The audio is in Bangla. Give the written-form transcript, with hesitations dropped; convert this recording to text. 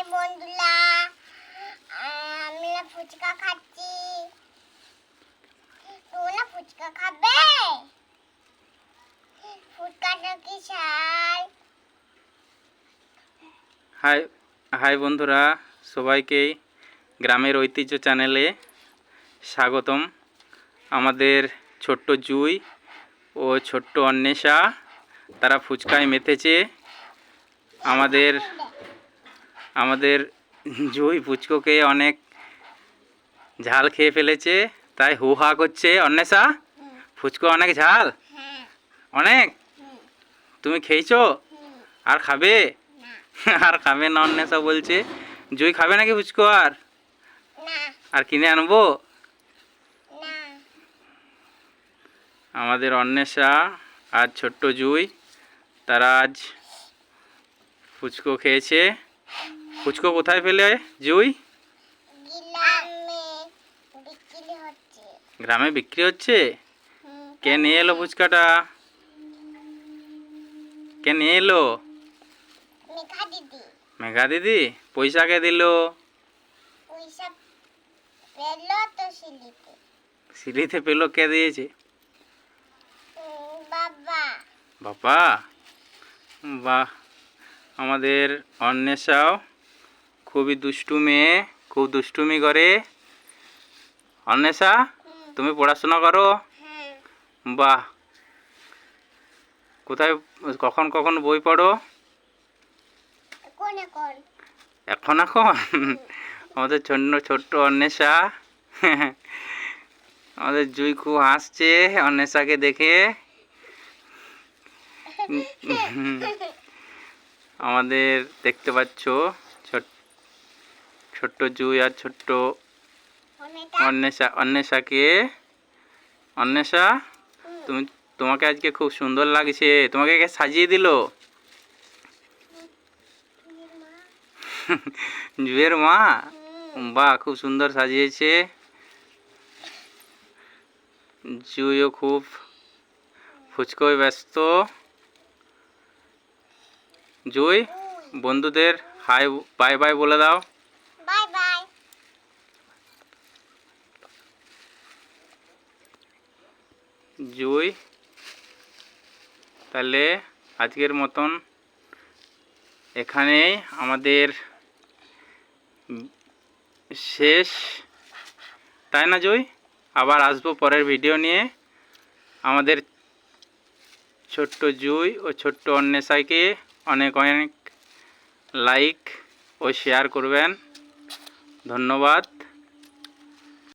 বন্ধুরা, আমরা ফুচকা খাচ্ছি। তোমরা ফুচকা খাবে? ফুচকাটা কি স্বাদ? হাই হাই বন্ধুরা, সবাইকে গ্রামের ঐতিহ্য চ্যানেলে স্বাগতম। আমাদের ছোট্ট জুই ও ছোট্ট অন্বেষা তারা ফুচকায় মেতেছে। আমাদের জুই ফুচকোকে অনেক ঝাল খেয়ে ফেলেছে, তাই হু হা করছে। অন্বেষা, ফুচকো অনেক ঝাল? অনেক? তুমি খেয়েছো? আর খাবে? আর খাবে না অন্বেষা বলছে। জুই খাবে নাকি ফুচকো? আর কিনে আনবো? আমাদের অন্বেষা আর ছোট্ট জুই তারা আজ ফুচকো খেয়েছে। ফুচকো কোথায় পেলে জুই? গ্রামে বিক্রি হচ্ছে। কে নিয়ে এলো ফুচকাটা? কে নিয়ে এলো? মেঘা দিদি। পয়সা কে দিল? সিঁড়িতে পেলো, কে দিয়েছে? বাবা। বাহ, আমাদের অন্বেষাও খুবই দুষ্টু মেয়ে, খুব দুষ্টুমি করে। অন্বেষা, তুমি পড়াশোনা করো? বাহ। কোথায়, কখন কখন বই পড়ো? এখন এখন? আমাদের ছোট্ট অন্বেষা। আমাদের জুই খুব হাসছে অন্বেষাকে দেখে। আমাদের দেখতে পাচ্ছ ছোট্ট জুই আর ছোট্ট অন্বেষাকে। অন্বেষা, তোমাকে আজকে খুব সুন্দর লাগছে। তোমাকে কে সাজিয়ে দিল? জুয়ের মা। বাহ, খুব সুন্দর সাজিয়েছে। জুইও খুব ফুচকোয় ব্যস্ত। জুই, বন্ধুদের হাই বাই বাই বলে দাও। Bye bye. জুই, তাহলে আজকের মতন এখানেই আমাদের শেষ, তাই না জুই? আবার আসবো পরের ভিডিও নিয়ে। আমাদের ছোট্ট জুই ও ছোট্ট অন্বেষাকে অনেক অনেক লাইক ও শেয়ার করবেন। ধন্যবাদ।